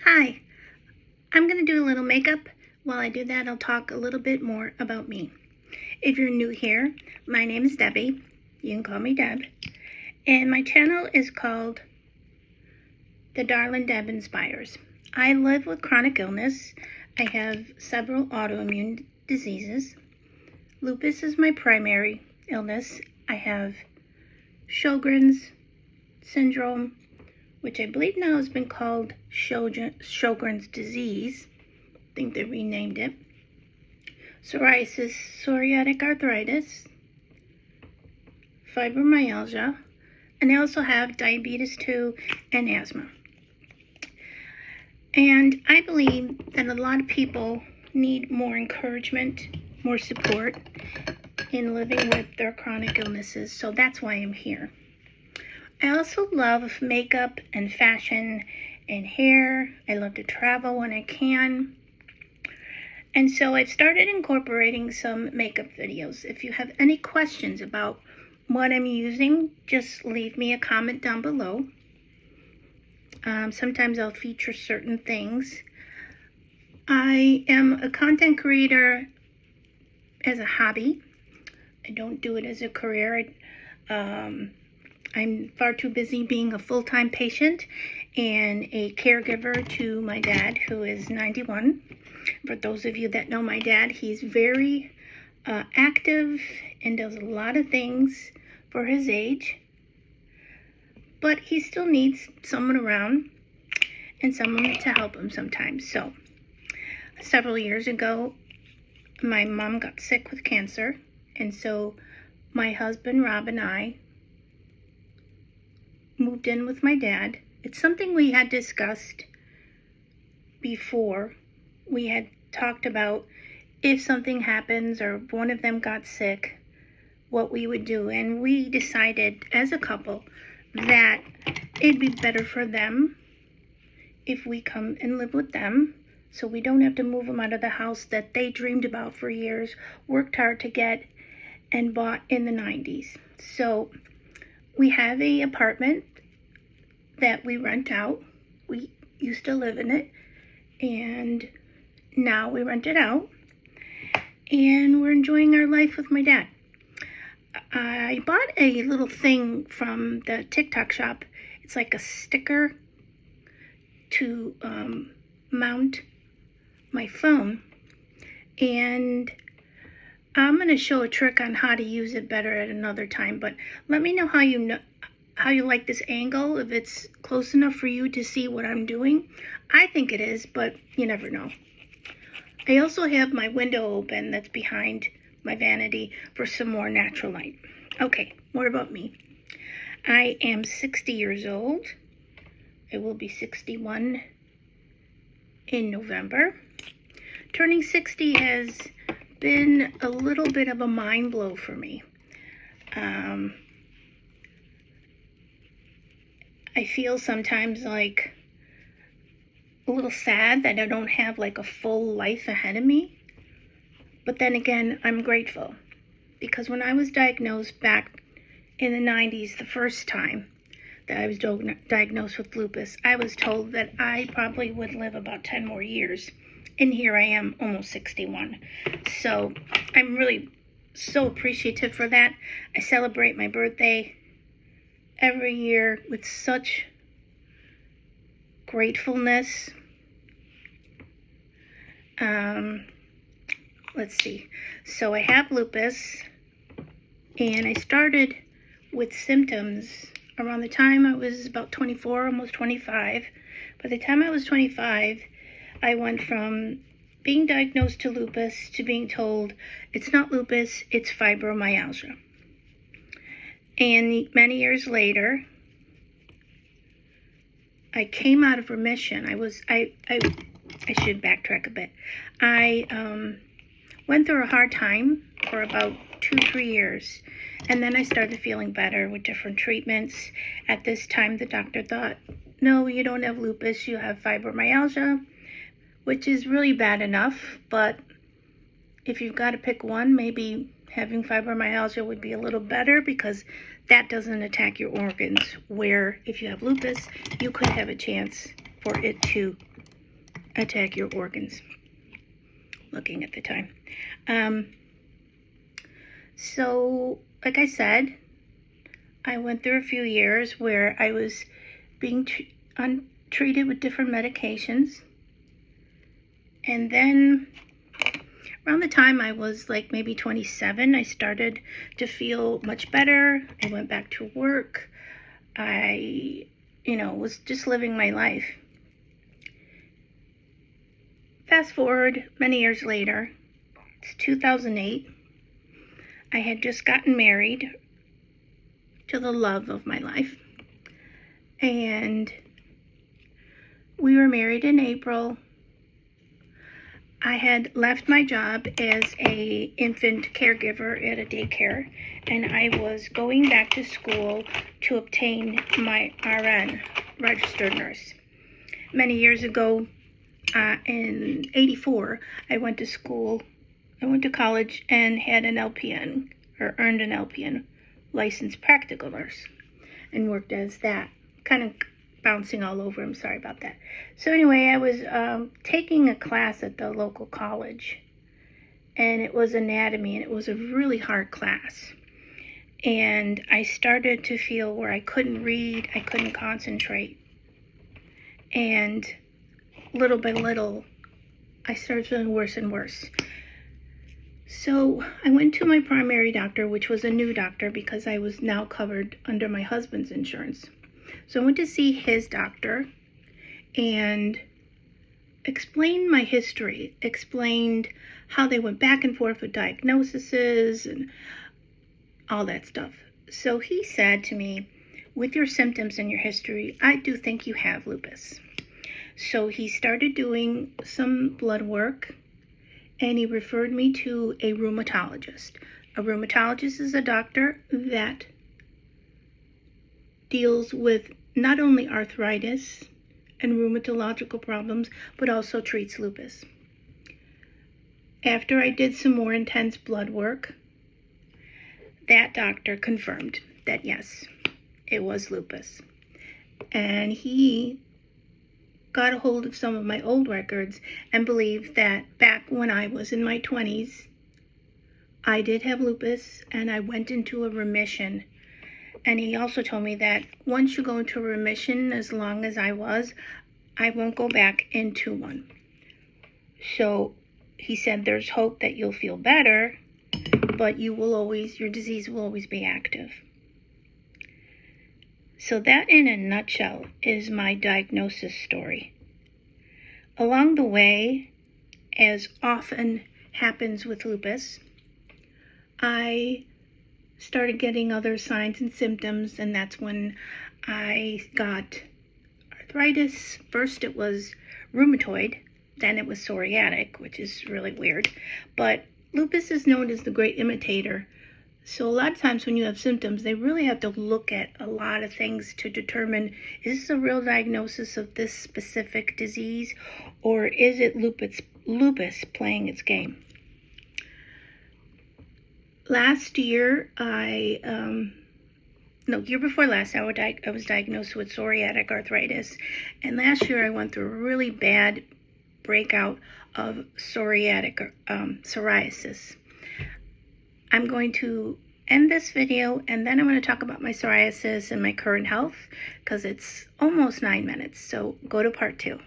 Hi, I'm going to do a little makeup. While I do that, I'll talk a little bit more about me. If you're new here, my name is Debbie. You can call me Deb. And my channel is called The Darlin' Deb Inspires. I live with chronic illness. I have several autoimmune diseases. Lupus is my primary illness. I have Sjogren's syndrome, which I believe now has been called Sjogren's disease. I think they renamed it. Psoriasis, psoriatic arthritis, fibromyalgia, and I also have diabetes 2 and asthma. And I believe that a lot of people need more encouragement, more support in living with their chronic illnesses, so that's why I'm here. I also love makeup and fashion and hair. I love to travel when I can. And so I've started incorporating some makeup videos. If you have any questions about what I'm using, just leave me a comment down below. Sometimes I'll feature certain things. I am a content creator as a hobby. I don't do it as a career. I'm far too busy being a full-time patient and a caregiver to my dad, who is 91. For those of you that know my dad, he's very active and does a lot of things for his age. But he still needs someone around and someone to help him sometimes. So, several years ago, my mom got sick with cancer. And so my husband, Rob, and I moved in with my dad. It's something we had discussed before. We had talked about if something happens or one of them got sick, what we would do. And we decided as a couple that it'd be better for them if we come and live with them, so we don't have to move them out of the house that they dreamed about for years, worked hard to get, and bought in the 90s. So we have an apartment that we rent out. We used to live in it, and now we rent it out, and we're enjoying our life with my dad. I bought a little thing from the TikTok shop. It's like a sticker to mount my phone, and I'm going to show a trick on how to use it better at another time, but let me know how you like this angle, if it's close enough for you to see what I'm doing. I think it is, but you never know. I also have my window open that's behind my vanity for some more natural light. Okay, more about me. I am 60 years old. I will be 61 in November. Turning 60 has been a little bit of a mind blow for me. I feel sometimes like a little sad that I don't have like a full life ahead of me. But then again, I'm grateful, because when I was diagnosed back in the 90s, the first time that I was diagnosed with lupus, I was told that I probably would live about 10 more years. And here I am, almost 61. So I'm really so appreciative for that. I celebrate my birthday every year with such gratefulness. Let's see. So I have lupus, and I started with symptoms around the time I was about 24, almost 25. By the time I was 25, I went from being diagnosed to lupus to being told it's not lupus, it's fibromyalgia. And many years later, I came out of remission. I should backtrack a bit. I went through a hard time for about 2-3 years, and then I started feeling better with different treatments. At this time, the doctor thought, no, you don't have lupus, you have fibromyalgia, which is really bad enough, but if you've got to pick one, maybe having fibromyalgia would be a little better, because that doesn't attack your organs, where if you have lupus, you could have a chance for it to attack your organs. Looking at the time. So, like I said, I went through a few years where I was being treated with different medications. And then around the time I was like maybe 27, I started to feel much better. I went back to work. I, was just living my life. Fast forward many years later, it's 2008. I had just gotten married to the love of my life. And we were married in April. I had left my job as an infant caregiver at a daycare, and I was going back to school to obtain my RN, registered nurse. Many years ago, in '84, I went to college and had an LPN, or earned an LPN, licensed practical nurse, and worked as that. Kind of bouncing all over, I'm sorry about that. So anyway, I was taking a class at the local college, and it was anatomy, and it was a really hard class. And I started to feel where I couldn't read, I couldn't concentrate. And little by little, I started feeling worse and worse. So I went to my primary doctor, which was a new doctor because I was now covered under my husband's insurance. So I went to see his doctor and explained my history, explained how they went back and forth with diagnoses and all that stuff. So he said to me, with your symptoms and your history, I do think you have lupus. So he started doing some blood work, and he referred me to a rheumatologist. A rheumatologist is a doctor that deals with not only arthritis and rheumatological problems, but also treats lupus. After I did some more intense blood work, that doctor confirmed that yes, it was lupus. And he got a hold of some of my old records and believed that back when I was in my 20s, I did have lupus and I went into a remission. And he also told me that once you go into a remission, as long as I was, I won't go back into one. So he said there's hope that you'll feel better, but your disease will always be active. So that in a nutshell is my diagnosis story. Along the way, as often happens with lupus, I started getting other signs and symptoms, and that's when I got arthritis. First it was rheumatoid, then it was psoriatic, which is really weird. But lupus is known as the great imitator. So a lot of times when you have symptoms, they really have to look at a lot of things to determine, is this a real diagnosis of this specific disease, or is it lupus playing its game? Last year, year before last, I was diagnosed with psoriatic arthritis. And last year I went through a really bad breakout of psoriasis. I'm going to end this video, and then I'm going to talk about my psoriasis and my current health, because it's almost 9 minutes. So go to part 2.